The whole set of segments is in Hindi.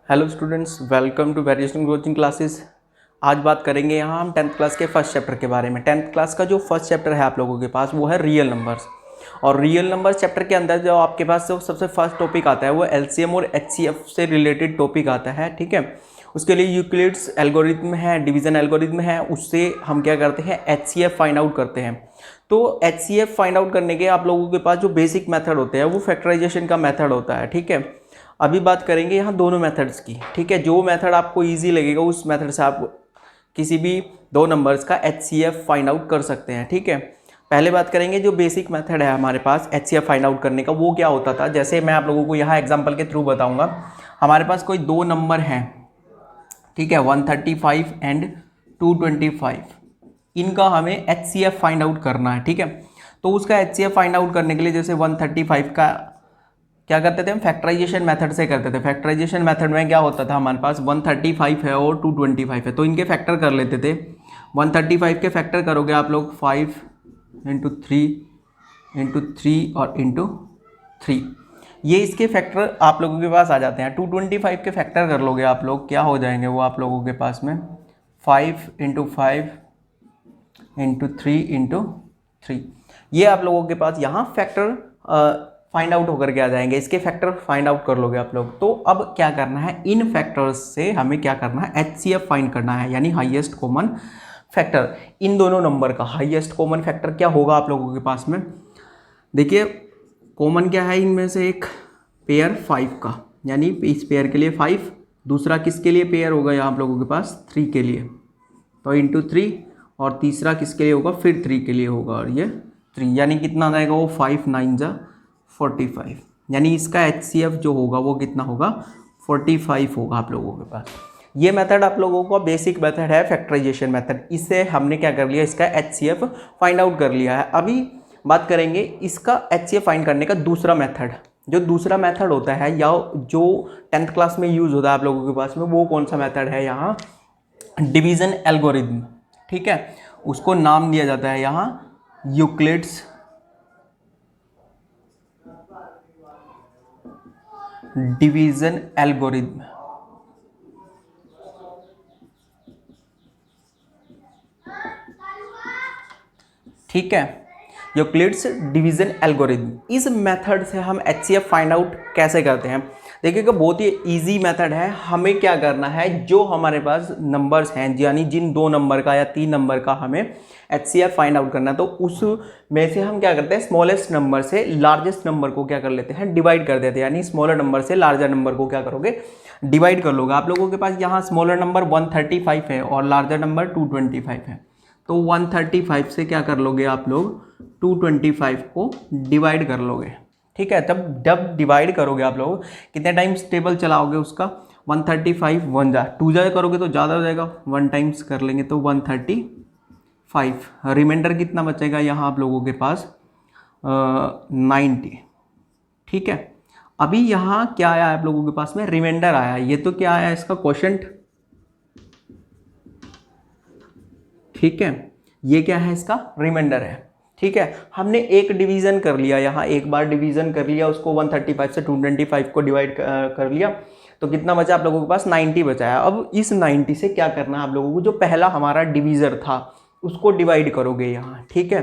Hello students, welcome to variation coaching classes. आज बात करेंगे यहाँ हम 10th क्लास के फर्स्ट चैप्टर के बारे में। 10th क्लास का जो फर्स्ट चैप्टर है आप लोगों के पास वो है रियल नंबर्स। और रियल नंबर्स चैप्टर के अंदर जो आपके पास जो सबसे फर्स्ट टॉपिक आता है वो एलसीएम और एचसीएफ से रिलेटेड टॉपिक आता है, ठीक है। उसके लिए यूक्लिड्स एल्गोरिथम है, डिवीजन एल्गोरिथम है, उससे हम क्या करते हैं एचसीएफ फाइंड आउट करते हैं। तो एचसीएफ फाइंड आउट करने के आप लोगों के पास जो बेसिक मेथड होते हैं वो फैक्टराइजेशन का मेथड होता है, ठीक है। अभी बात करेंगे यहाँ दोनों मेथड्स की, ठीक है। जो मेथड आपको इजी लगेगा उस मेथड से आप किसी भी दो नंबर्स का एचसीएफ फाइंड आउट कर सकते हैं, ठीक है। पहले बात करेंगे जो बेसिक मेथड है हमारे पास एचसीएफ फाइंड आउट करने का, वो क्या होता था। जैसे मैं आप लोगों को यहाँ एग्जांपल के थ्रू बताऊंगा। हमारे पास कोई दो नंबर हैं, ठीक है, 135 एंड 225। इनका हमें एचसीएफ फाइंड आउट करना है, ठीक है। तो उसका एचसीएफ फाइंड आउट करने के लिए जैसे 135 का क्या करते थे हम फैक्टराइजेशन मेथड से करते थे। फैक्टराइजेशन मेथड में क्या होता था, हमारे पास 135 है और 225 है, तो इनके फैक्टर कर लेते थे। 135 के फैक्टर करोगे आप लोग 5 इंटू 3 और इंटू 3, ये इसके फैक्टर आप लोगों के पास आ जाते हैं। 225 के फैक्टर कर लोगे आप लोग, क्या हो जाएंगे वो आप लोगों के पास में 5 इंटू 5 इंटू 3 इंटू 3। ये आप लोगों के पास यहाँ फैक्टर फाइंड आउट होकर के आ जाएंगे। इसके फैक्टर फाइंड आउट कर लोगे आप लोग। तो अब क्या करना है, इन फैक्टर्स से हमें क्या करना है एचसीएफ फाइंड करना है, यानी हाईएस्ट कॉमन फैक्टर। इन दोनों नंबर का हाईएस्ट कॉमन फैक्टर क्या होगा आप लोगों के पास में, देखिए कॉमन क्या है इनमें से, एक पेयर 5 का, यानी इस पेयर के लिए 5, दूसरा किसके लिए पेयर होगा यहाँ आप लोगों के पास 3 के लिए, तो इंटू 3, और तीसरा किसके लिए होगा फिर 3 के लिए होगा, और ये 3, यानी कितना आ जाएगा वो 5 9 जा 45, यानी इसका एचसीएफ जो होगा वो कितना होगा 45 होगा आप लोगों के पास। ये मेथड आप लोगों का बेसिक मेथड है फैक्टराइजेशन मेथड। इससे हमने क्या कर लिया, इसका एचसीएफ फाइंड आउट कर लिया है। अभी बात करेंगे इसका एचसीएफ फाइंड करने का दूसरा मेथड। जो दूसरा मेथड होता है या जो 10th क्लास में यूज होता है आप लोगों के पास में, वो कौन सा मेथड है यहाँ डिवीजन एल्गोरिथम, ठीक है। उसको नाम दिया जाता है यहाँ यूक्लिड्स डिवीजन एल्गोरिथम, ठीक है। यूक्लिड्स डिवीजन एल्गोरिथम, इस मेथड से हम एचसीएफ फाइंड आउट कैसे करते हैं। देखिएगा बहुत ही इजी मेथड है। हमें क्या करना है, जो हमारे पास नंबर्स हैं, यानी जिन दो नंबर का या 3 नंबर का हमें एचसीएफ फाइंड आउट करना है, तो उसमें से हम क्या करते हैं स्मॉलेस्ट नंबर से लार्जेस्ट नंबर को क्या कर लेते हैं डिवाइड कर देते हैं। यानी स्मॉलर नंबर से लार्जर नंबर को क्या करोगे डिवाइड कर लोगे। आप लोगों के पास यहाँ स्मॉलर नंबर 135 है और लार्जर नंबर 225 है, तो 135 से क्या कर लोगे आप लोग 225 को डिवाइड कर लोगे, ठीक है। तब जब डिवाइड करोगे आप लोग कितने टाइम्स टेबल चलाओगे उसका 135 1 जा 2 जा करोगे तो ज़्यादा हो जाएगा, 1 टाइम्स कर लेंगे तो 135, रिमाइंडर कितना बचेगा यहाँ आप लोगों के पास 90, ठीक है। अभी यहाँ क्या आया आप लोगों के पास में रिमाइंडर आया, ये तो क्या आया इसका क्वोशंट, ठीक है। ये क्या है इसका रिमाइंडर है, ठीक है। हमने एक डिवीजन कर लिया, यहाँ एक बार डिवीजन कर लिया उसको 135 से 225 को डिवाइड कर लिया, तो कितना बचा आप लोगों के पास 90 बचा है। अब इस 90 से क्या करना है आप लोगों को, जो पहला हमारा डिवीजर था उसको डिवाइड करोगे यहाँ, ठीक है।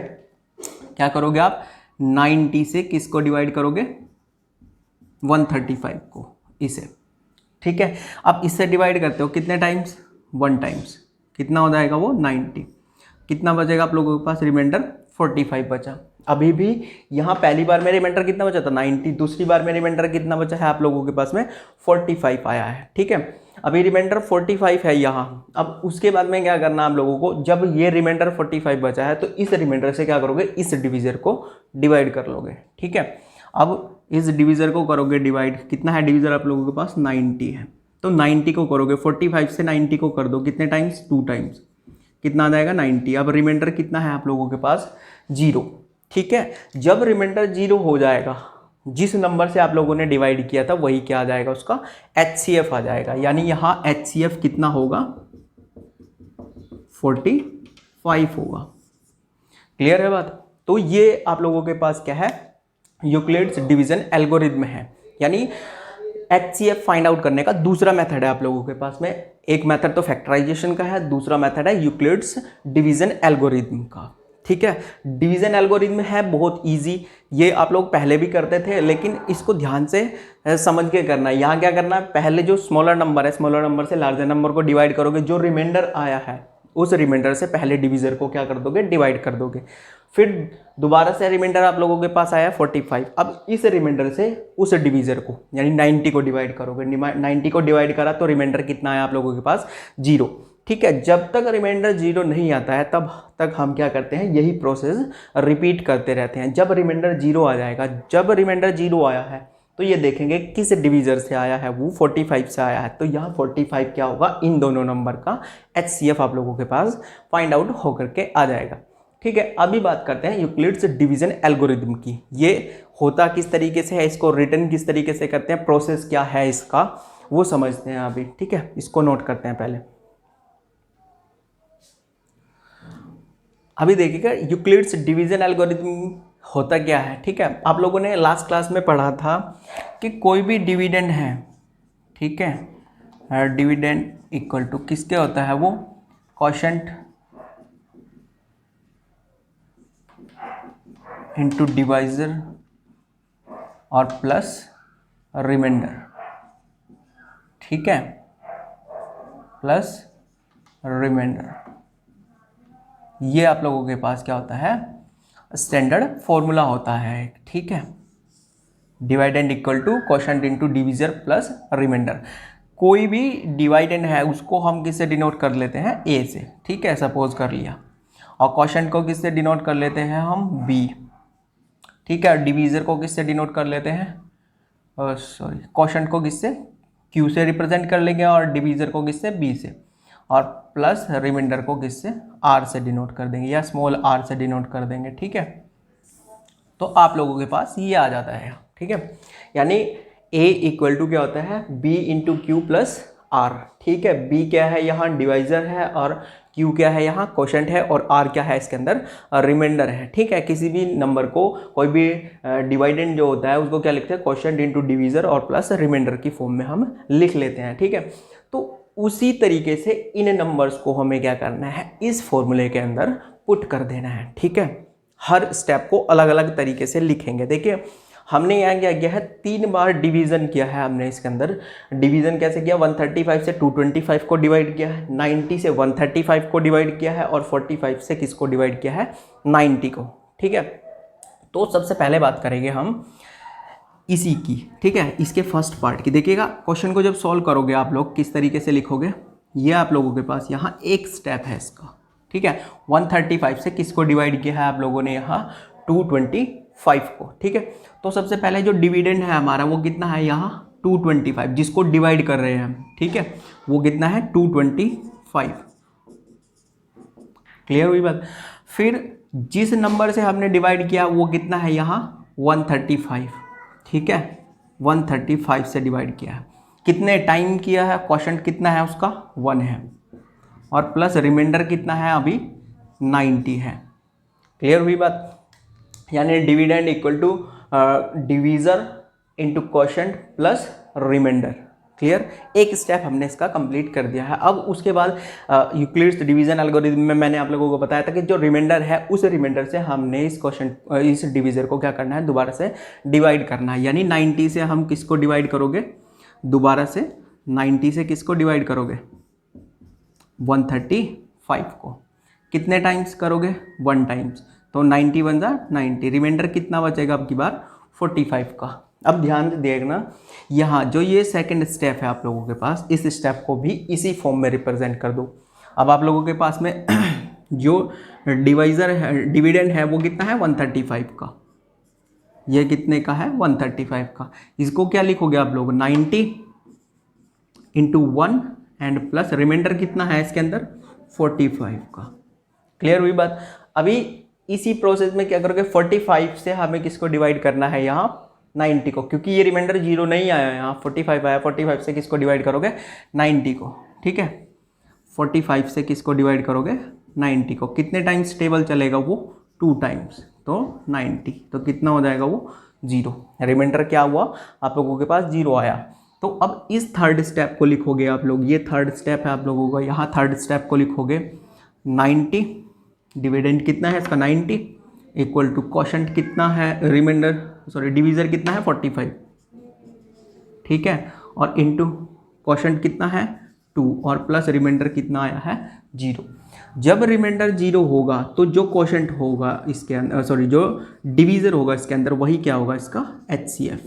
क्या करोगे आप 90 से किसको डिवाइड करोगे 135 को, इसे, ठीक है। अब इससे डिवाइड करते हो कितने टाइम्स 1 टाइम्स, कितना हो जाएगा वो 90, कितना बचेगा आप लोगों के पास रिमाइंडर 45 बचा। अभी भी यहाँ पहली बार में रिमाइंडर कितना बचा था 90, दूसरी बार में रिमाइंडर कितना बचा है आप लोगों के पास में 45 आया है, ठीक है। अभी रिमाइंडर 45 है यहाँ। अब उसके बाद में क्या करना आप लोगों को, जब ये रिमाइंडर 45 बचा है तो इस रिमाइंडर से क्या करोगे इस डिवीजर को डिवाइड कर लोगे, ठीक है। अब इस डिवीजर को करोगे डिवाइड, कितना है डिवीजर आप लोगों के पास 90 है, तो 90 को करोगे 45 से 90 को कर दो कितने टाइम्स 2 टाइम्स, कितना आ जाएगा 90। अब रिमाइंडर कितना है आप लोगों के पास 0, ठीक है। जब रिमाइंडर 0 हो जाएगा, जिस नंबर से आप लोगों ने डिवाइड किया था वही क्या आ जाएगा उसका एचसीएफ आ जाएगा, यानी यहाँ एचसीएफ कितना होगा 45 होगा। क्लियर है बात। तो ये आप लोगों के पास क्या है यूक्लिड्स डिवीजन एल्गोरिथम है, यानी HCF फाइंड आउट करने का दूसरा मेथड है आप लोगों के पास में। एक मेथड तो फैक्टराइजेशन का है, दूसरा मेथड है यूक्लिड्स डिवीजन एल्गोरिथम का। ठीक है, डिवीजन एल्गोरिथम है बहुत इजी, ये आप लोग पहले भी करते थे, लेकिन इसको ध्यान से समझ के करना है। यहाँ क्या करना है, पहले जो स्मॉलर नंबर है, स्मॉलर नंबर से लार्जर नंबर को डिवाइड करोगे, जो रिमाइंडर आया है उस रिमाइंडर से पहले डिवीजर को क्या कर दोगे, डिवाइड कर दोगे। फिर दोबारा से रिमाइंडर आप लोगों के पास आया 45, अब इस रिमाइंडर से उस डिवीजर को यानी 90 को डिवाइड करोगे। 90 को डिवाइड करा तो रिमाइंडर कितना आया आप लोगों के पास, 0। ठीक है, जब तक रिमाइंडर 0 नहीं आता है तब तक हम क्या करते हैं, यही प्रोसेस रिपीट करते रहते हैं। जब रिमाइंडर 0 आ जाएगा, जब रिमाइंडर 0 आया है तो ये देखेंगे किस डिवीजर से आया है, वो 45 से आया है, तो यहाँ 45 क्या होगा, इन दोनों नंबर का HCF आप लोगों के पास फाइंड आउट होकर के आ जाएगा। ठीक है, अभी बात करते हैं यूक्लिड्स डिवीजन एल्गोरिथम की। ये होता किस तरीके से है, इसको रिटर्न किस तरीके से करते हैं, प्रोसेस क्या है इसका, वो समझते हैं अभी। ठीक है, इसको नोट करते हैं पहले। अभी देखिएगा यूक्लिड्स डिवीजन एल्गोरिथम होता क्या है। ठीक है, आप लोगों ने लास्ट क्लास में पढ़ा था कि कोई भी डिविडेंड है, ठीक है, डिविडेंड इक्वल टू किसके होता है, वो क्वोशंट इंटू डिवाइजर और प्लस रिमाइंडर। ठीक है, प्लस रिमाइंडर, ये आप लोगों के पास क्या होता है, स्टैंडर्ड फॉर्मूला होता है। ठीक है, dividend equal to quotient into divisor plus remainder. कोई भी डिवाइडेंड है उसको हम किससे डिनोट कर लेते हैं, ए से। ठीक है, सपोज कर लिया, और क्वोशंट को किससे डिनोट कर लेते हैं हम, बी। ठीक है, डिवीजर को किससे डिनोट कर लेते हैं, क्वोशंट को किससे, क्यू से रिप्रेजेंट कर लेंगे, और डिवीजर को किससे, बी से, और प्लस रिमाइंडर को किससे, आर से डिनोट कर देंगे या स्मॉल आर से डिनोट कर देंगे। ठीक है, तो आप लोगों के पास ये आ जाता है। ठीक है, यानी ए इक्वल टू क्या होता है, b into q plus r. ठीक है, बी क्या है, यहाँ डिवाइजर है, और क्यू क्या है, यहाँ क्वोशंट है, और आर क्या है, इसके अंदर रिमाइंडर है। ठीक है, किसी भी नंबर को, कोई भी डिवाइडेंड जो होता है उसको क्या लिखते हैं, क्वोशंट इंटू डिवीजर और प्लस रिमाइंडर की फॉर्म में हम लिख लेते हैं। ठीक है, तो उसी तरीके से इन नंबर्स को हमें क्या करना है, इस फॉर्मूले के अंदर पुट कर देना है। ठीक है, हर स्टेप को अलग अलग तरीके से लिखेंगे। देखिए हमने यहाँ क्या किया है, 3 बार डिवीज़न किया है हमने इसके अंदर। डिवीज़न कैसे किया, 135 से 225 को डिवाइड किया है, 90 से 135 को डिवाइड किया है, और 45 से किसको डिवाइड किया है, 90 को। ठीक है, तो सबसे पहले बात करेंगे हम इसी की। ठीक है, इसके फर्स्ट पार्ट की। देखिएगा क्वेश्चन को जब सॉल्व करोगे आप लोग किस तरीके से लिखोगे, ये आप लोगों के पास यहाँ एक स्टेप है इसका। ठीक है, 135 से किसको डिवाइड किया है आप लोगों ने, यहाँ 225 को। ठीक है, तो सबसे पहले जो डिविडेंड है हमारा वो कितना है, यहाँ 225, जिसको डिवाइड कर रहे हैं हम। ठीक है, वो कितना है, 225। क्लियर हुई बात। फिर जिस नंबर से हमने डिवाइड किया वो कितना है, यहाँ 135। ठीक है, 135 से डिवाइड किया है, कितने टाइम किया है, क्वोशंट कितना है उसका, 1 है, और प्लस रिमाइंडर कितना है, अभी 90 है। क्लियर हुई बात। यानी dividend equal to divisor into quotient plus remainder. Clear, एक स्टेप हमने इसका कंप्लीट कर दिया है। अब उसके बाद यूक्लिड्स डिवीजन एल्गोरिथम में मैंने आप लोगों को बताया था कि जो रिमाइंडर है उस रिमाइंडर से हमने इस क्वोशंट इस डिवीजर को क्या करना है, दोबारा से डिवाइड करना है। यानी 90 से हम किसको डिवाइड करोगे, दोबारा से 90 से किसको डिवाइड करोगे, 135 को। कितने टाइम्स करोगे, 1 टाइम्स, तो 90 बन जा 90, रिमाइंडर कितना बचेगा अब की बार, 45 का। अब ध्यान से देखना, यहाँ जो ये सेकंड स्टेप है आप लोगों के पास, इस स्टेप को भी इसी फॉर्म में रिप्रेजेंट कर दो। अब आप लोगों के पास में जो डिवाइजर है, डिविडेंड है, वो कितना है, 135 का। ये कितने का है, 135 का। इसको क्या लिखोगे आप लोग, 90 इंटू 1 एंड प्लस रिमाइंडर कितना है इसके अंदर, 45 का। क्लियर हुई बात। अभी इसी प्रोसेस में क्या करोगे, 45 से हमें किसको डिवाइड करना है, यहाँ 90 को, क्योंकि ये रिमाइंडर 0 नहीं आया, यहाँ 45 आया। 45 से किसको डिवाइड करोगे, 90 को। ठीक है, 45 से किसको डिवाइड करोगे, 90 को। कितने टाइम्स टेबल चलेगा वो, 2 टाइम्स, तो 90, तो कितना हो जाएगा वो, 0। रिमाइंडर क्या हुआ, आप लोगों के पास 0 आया। तो अब इस थर्ड स्टेप को लिखोगे आप लोग, ये थर्ड स्टेप है आप लोगों का, यहाँ थर्ड स्टेप को लिखोगे 90, डिविडेंड कितना है इसका 90, इक्वल टू क्वोशंट कितना है, रिमाइंडर सॉरी डिवीज़र कितना है 45, ठीक है, और इनटू क्वोशंट कितना है 2 और प्लस रिमाइंडर कितना आया है 0। जब रिमाइंडर 0 होगा तो जो क्वोशंट होगा इसके अंदर सॉरी जो डिवीज़र होगा इसके अंदर वही क्या होगा इसका HCF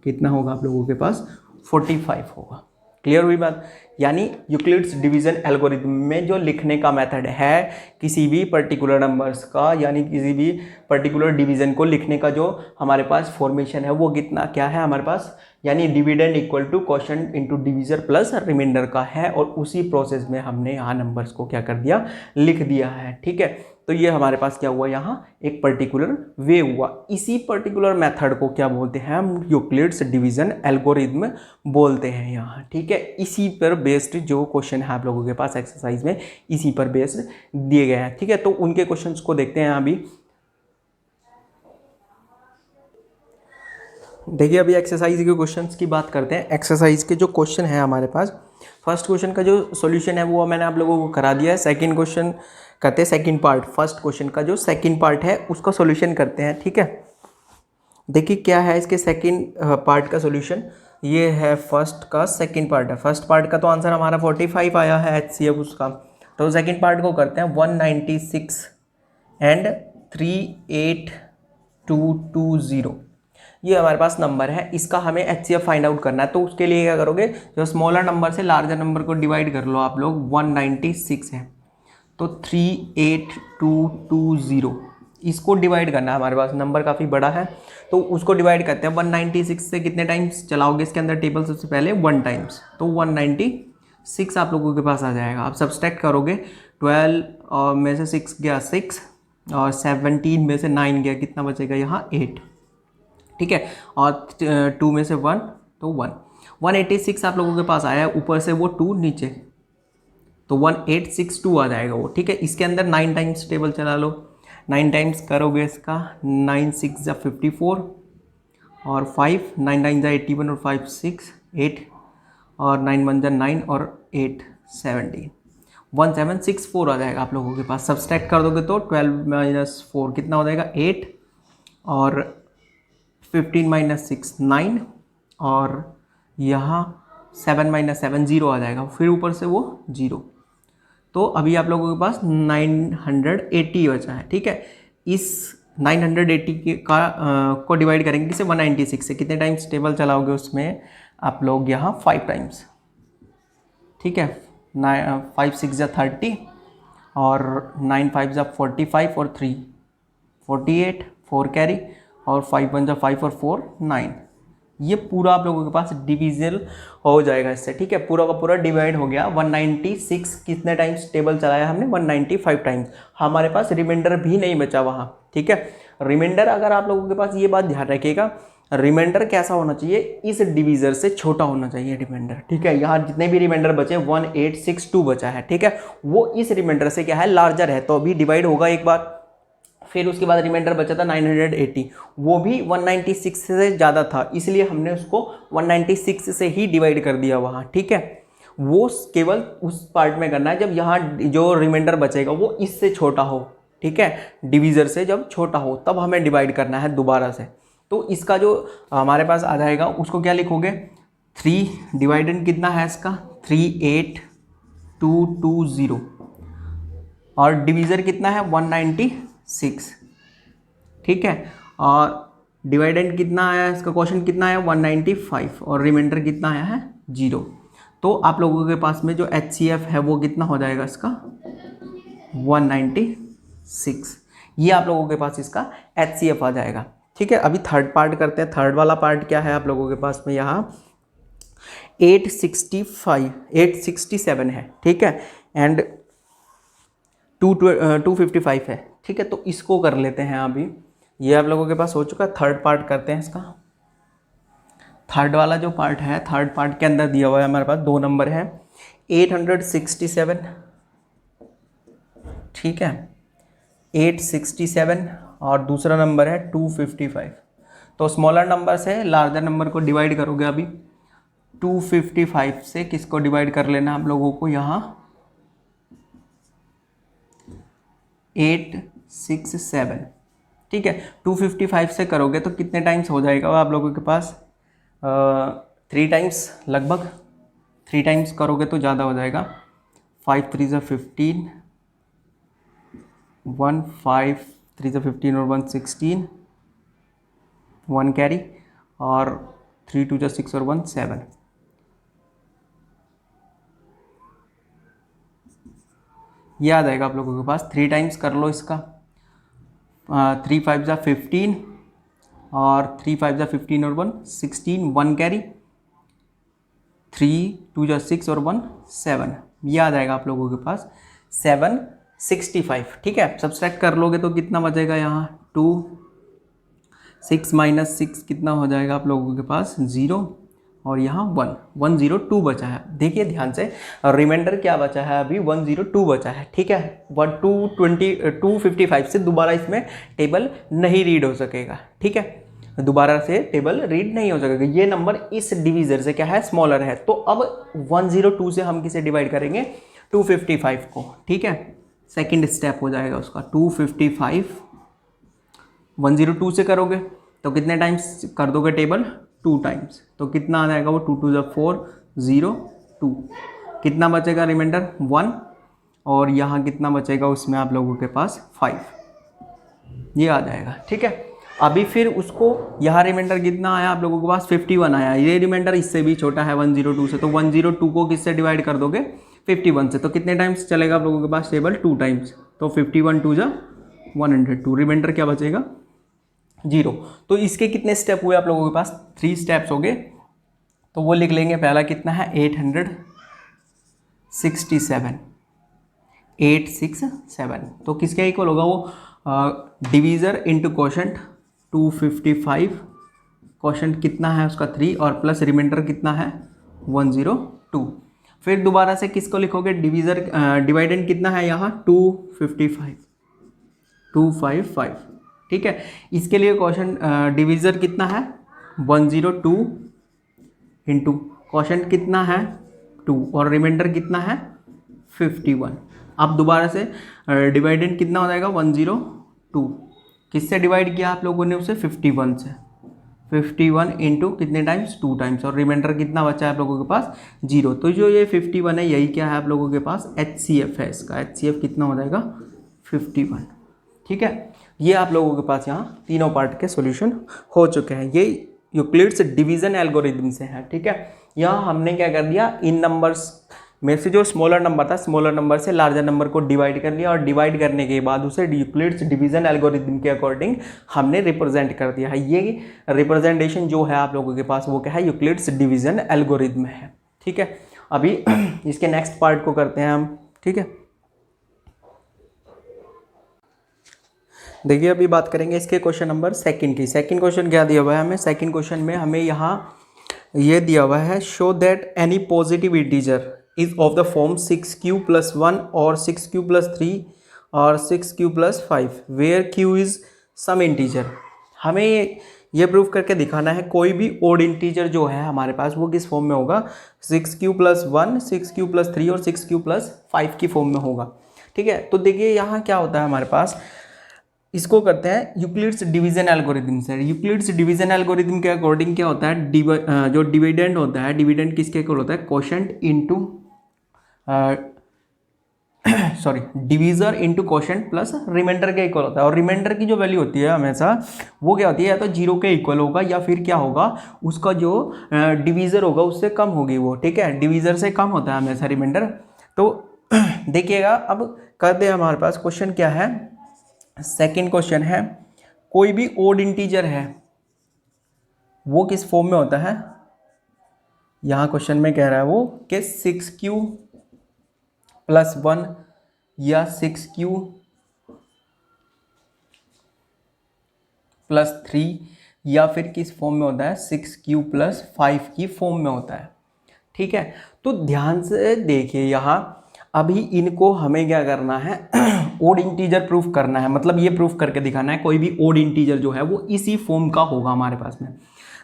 कितना होगा आप लोगों के पास 45 होगा। क्लियर हुई बात। यानी यूक्लिड्स डिवीजन एल्गोरिथम में जो लिखने का मेथड है किसी भी पर्टिकुलर नंबर्स का यानी किसी भी पर्टिकुलर डिवीजन को लिखने का जो हमारे पास फॉर्मेशन है वो कितना क्या है हमारे पास, यानी dividend equal to quotient into divisor plus remainder का है, और उसी प्रोसेस में हमने यहाँ नंबर्स को क्या कर दिया लिख दिया है। ठीक है, तो ये हमारे पास क्या हुआ यहाँ एक पर्टिकुलर वे हुआ। इसी पर्टिकुलर मेथड को क्या बोलते हैं हम यूक्लिड्स डिवीजन एल्गोरिथम बोलते हैं यहाँ। ठीक है, इसी पर बेस्ड जो क्वेश्चन है आप लोगों के पास एक्सरसाइज में इसी पर बेस्ड दिए गए हैं। ठीक है, तो उनके क्वेश्चंस को देखते हैं। अभी देखिए अभी एक्सरसाइज के क्वेश्चंस की बात करते हैं। एक्सरसाइज के जो क्वेश्चन है हमारे पास, फर्स्ट क्वेश्चन का जो सॉल्यूशन है वो मैंने आप लोगों को करा दिया है। सेकंड क्वेश्चन करते हैं सेकंड पार्ट, फर्स्ट क्वेश्चन का जो सेकंड पार्ट है उसका सॉल्यूशन करते हैं। ठीक है, देखिए क्या है इसके सेकंड पार्ट का सॉल्यूशन, ये है फर्स्ट का सेकंड पार्ट है। फर्स्ट पार्ट का तो आंसर हमारा 45 आया है HCF उसका। तो सेकंड पार्ट को करते हैं 196 एंड 38220 ये हमारे पास नंबर है, इसका हमें HCF फाइंड आउट करना है। तो उसके लिए क्या करोगे, जो स्मॉलर नंबर से लार्जर नंबर को डिवाइड कर लो आप लोग। 196 है तो 38220 इसको डिवाइड करना है, हमारे पास नंबर काफ़ी बड़ा है तो उसको डिवाइड करते हैं। 196 से कितने टाइम्स चलाओगे इसके अंदर टेबल, सबसे पहले 1 टाइम्स, तो 196 आप लोगों के पास आ जाएगा। आप सब्सट्रैक्ट करोगे 12 और में से 6 गया 6 और 17 में से 9 गया, कितना बचेगा यहाँ 8। ठीक है, और 2 में से 1 तो 1, 186 आप लोगों के पास आया है, ऊपर से वो 2 नीचे तो 1862 आ जाएगा वो। ठीक है, इसके अंदर 9 टाइम्स टेबल चला लो, 9 टाइम्स करोगे इसका 9 6 जा 54 और 5 9 9 जा 81 और 5 6 8 और 9 1 जा 9 और 8 17 1764 आ जाएगा आप लोगों के पास। सब्सट्रैक्ट कर दोगे तो 12 माइनस 4 कितना हो जाएगा 8 और 15 माइनस 6 9 और यहाँ 7 माइनस 7 0 आ जाएगा, फिर ऊपर से वो 0। तो अभी आप लोगों के पास 980 बचा है। ठीक है, इस 980 को डिवाइड करेंगे किसे 196 से, कितने टाइम्स टेबल चलाओगे उसमें आप लोग यहाँ 5 टाइम्स। ठीक है, 5 6 जा 30 और 9 5 जा 45 और 3 48 4 कैरी और 5 1 जा 5 और 4 9, ये पूरा आप लोगों के पास डिविजन हो जाएगा इससे। ठीक है, पूरा का पूरा डिवाइड हो गया। 196 कितने टाइम्स टेबल चलाया हमने 195 टाइम्स, हमारे पास रिमाइंडर भी नहीं बचा वहाँ। ठीक है, रिमाइंडर अगर आप लोगों के पास ये बात ध्यान रखिएगा, रिमाइंडर कैसा होना चाहिए, इस डिवीजर से छोटा होना चाहिए रिमाइंडर। ठीक है, यहाँ जितने भी रिमाइंडर बचे 1862 बचा है, ठीक है, वो इस रिमाइंडर से क्या है लार्जर है, तो अभी डिवाइड होगा एक बार, फिर उसके बाद रिमाइंडर बचा था 980, वो भी 196 से ज़्यादा था, इसलिए हमने उसको 196 से ही डिवाइड कर दिया वहाँ। ठीक है, वो केवल उस पार्ट में करना है जब यहाँ जो रिमाइंडर बचेगा वो इससे छोटा हो। ठीक है, डिवीज़र से जब छोटा हो तब हमें डिवाइड करना है दोबारा से। तो इसका जो हमारे पास आ जाएगा उसको क्या लिखोगे 3 डिवाइडेंड कितना है इसका 38220 और डिवीज़र कितना है 196। ठीक है, और डिवाइडेंड कितना आया इसका, क्वेश्चन कितना आया 195 और रिमाइंडर कितना आया है 0। तो आप लोगों के पास में जो HCF है वो कितना हो जाएगा इसका 196, ये आप लोगों के पास इसका HCF आ जाएगा। ठीक है, अभी थर्ड पार्ट करते हैं। थर्ड वाला पार्ट क्या है आप लोगों के पास में यहाँ 867 है। ठीक है, एंड 255 है। ठीक है, तो इसको कर लेते हैं अभी, ये आप लोगों के पास हो चुका है। थर्ड पार्ट करते हैं इसका। थर्ड वाला जो पार्ट है, थर्ड पार्ट के अंदर दिया हुआ है हमारे पास 2 नंबर है 867, ठीक है 867 और दूसरा नंबर है 255। तो तो स्मॉलर नंबर से लार्जर नंबर को डिवाइड करोगे। अभी 255 से किसको डिवाइड कर लेना आप लोगों को, यहाँ 867, ठीक है। 255 से करोगे तो कितने टाइम्स हो जाएगा वो आप लोगों के पास, 3 टाइम्स लगभग। 3 टाइम्स करोगे तो ज़्यादा हो जाएगा। 5 3 ज़ा 15, 1 5 3 ज़ा 15 और 1 16, 1 कैरी, और 3 2 ज़ा 6 और 1 7। ये आ जाएगा आप लोगों के पास। 3 टाइम्स कर लो इसका। 3 5 ज़ा 15 और 3 5 ज़ा 15 और 1 16, 1 कैरी, 3 2 ज़ा 6 और 1 7। ये आ जाएगा आप लोगों के पास 765, ठीक है। सब्सट्रैक्ट कर लोगे तो कितना बचेगा यहाँ, 2 6 माइनस 6 कितना हो जाएगा आप लोगों के पास, 0, और यहाँ 1 102 बचा है। देखिए ध्यान से, रिमाइंडर क्या बचा है अभी, 102 बचा है, ठीक है। 255 से दोबारा इसमें टेबल नहीं रीड हो सकेगा, ठीक है। दोबारा से टेबल रीड नहीं हो सकेगा। ये नंबर इस डिवीजर से क्या है, स्मॉलर है। तो अब 102 से हम किसे डिवाइड करेंगे, 255 को, ठीक है। सेकंड स्टेप हो जाएगा उसका। 255 102 से करोगे तो कितने टाइम्स कर दोगे टेबल, 2 टाइम्स। तो कितना आ जाएगा वो, 2 2 ज़ा 4 0 2। कितना बचेगा रिमाइंडर, 1, और यहाँ कितना बचेगा उसमें आप लोगों के पास 5। ये आ जाएगा, ठीक है। अभी फिर उसको यहाँ रिमाइंडर कितना आया आप लोगों के पास, 51 आया। ये रिमाइंडर इससे भी छोटा है 102 से। तो 102 को किससे डिवाइड कर दोगे, 51 से। तो कितने टाइम्स चलेगा आप लोगों के पास टेबल, 2 टाइम्स। तो 51 2 ज़ा 102। रिमाइंडर क्या बचेगा, 0। तो इसके कितने स्टेप हुए आप लोगों के पास, 3 स्टेप्स हो गए। तो वो लिख लेंगे। पहला कितना है, 867, 867। तो किसके इक्वल होगा वो, डिवीज़र इंटू क्वोशंट 255। क्वोशंट कितना है उसका 3, और प्लस रिमाइंडर कितना है 102। फिर दोबारा से किसको लिखोगे, डिवीज़र, डिवाइडेंड कितना है यहाँ 255, 255, ठीक है। इसके लिए क्वोशंट, डिवीज़र कितना है 102 इंटू क्वोशंट कितना है 2, और रिमाइंडर कितना है 51। अब दोबारा से डिवाइडेंड कितना हो जाएगा 102। किससे डिवाइड किया आप लोगों ने उसे, 51 से। 51 इंटू कितने टाइम्स, 2 टाइम्स, और रिमाइंडर कितना बचा है आप लोगों के पास, 0। तो जो ये 51 है, यही क्या है आप लोगों के पास, HCF है इसका। HCF कितना हो जाएगा 51, ठीक है। ये आप लोगों के पास यहाँ तीनों पार्ट के सॉल्यूशन हो चुके हैं। ये यूक्लिड्स डिवीजन एल्गोरिथम से है, ठीक है। यहाँ हमने क्या कर दिया, इन नंबर्स में से जो स्मॉलर नंबर था, स्मॉलर नंबर से लार्जर नंबर को डिवाइड कर लिया, और डिवाइड करने के बाद उसे यूक्लिड्स डिवीजन एल्गोरिथम के अकॉर्डिंग हमने रिप्रेजेंट कर दिया है। ये रिप्रेजेंटेशन जो है आप लोगों के पास वो क्या है, यूक्लिड्स डिवीजन एल्गोरिथम है, ठीक है। अभी इसके नेक्स्ट पार्ट को करते हैं हम, ठीक है। देखिए अभी बात करेंगे इसके क्वेश्चन नंबर सेकंड की। सेकंड क्वेश्चन क्या दिया हुआ है हमें, सेकंड क्वेश्चन में हमें यहाँ ये दिया हुआ है, show that any positive integer is of the form 6q + 1 और 6q + 3 और 6q + 5 where q is some integer. हमें ये प्रूव करके दिखाना है कोई भी ओड इंटीजर जो है हमारे पास वो किस फॉर्म में होगा, 6q + 1 6q + 3 और 6q + 5 की फॉर्म में होगा, ठीक है। तो देखिए यहाँ क्या होता है हमारे पास, इसको करते हैं यूक्लिड्स डिवीजन एल्गोरिथम से। यूक्लिड्स डिवीजन एल्गोरिथम के अकॉर्डिंग क्या होता है, जो डिविडेंड होता है, डिविडेंड किसके इक्वल होता है, quotient into sorry divisor into quotient plus remainder के इक्वल होता है। और रिमाइंडर की जो वैल्यू होती है हमेशा वो क्या होती है, या तो 0 के इक्वल होगा, या फिर क्या होगा, उसका जो डिवीजर होगा उससे कम होगी वो, ठीक है। डिवीजर से कम होता है हमेशा रिमाइंडर। तो देखिएगा अब करते हैं, हमारे पास क्वेश्चन क्या है, सेकंड क्वेश्चन है, कोई भी ओड इंटीजर है वो किस फॉर्म में होता है। यहाँ क्वेश्चन में कह रहा है वो कि 6q + 1 या 6q + 3 या फिर किस फॉर्म में होता है, 6q + 5 की फॉर्म में होता है, ठीक है। तो ध्यान से देखिए यहाँ अभी इनको हमें क्या करना है, ओड इंटीजर प्रूफ करना है, मतलब ये प्रूफ करके दिखाना है कोई भी ओड इंटीजर जो है वो इसी फॉर्म का होगा हमारे पास में।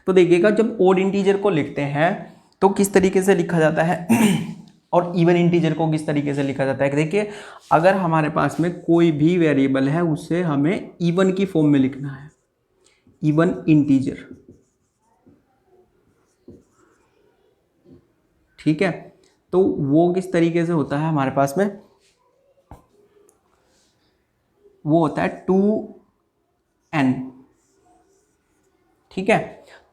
तो देखिएगा जब ओड इंटीजर को लिखते हैं तो किस तरीके से लिखा जाता है और इवन इंटीजर को किस तरीके से लिखा जाता है। देखिए अगर हमारे पास में कोई भी वेरिएबल है उसे हमें इवन की फॉर्म में लिखना है, इवन इंटीजर, ठीक है। तो वो किस तरीके से होता है हमारे पास में, वो होता है 2n, ठीक है।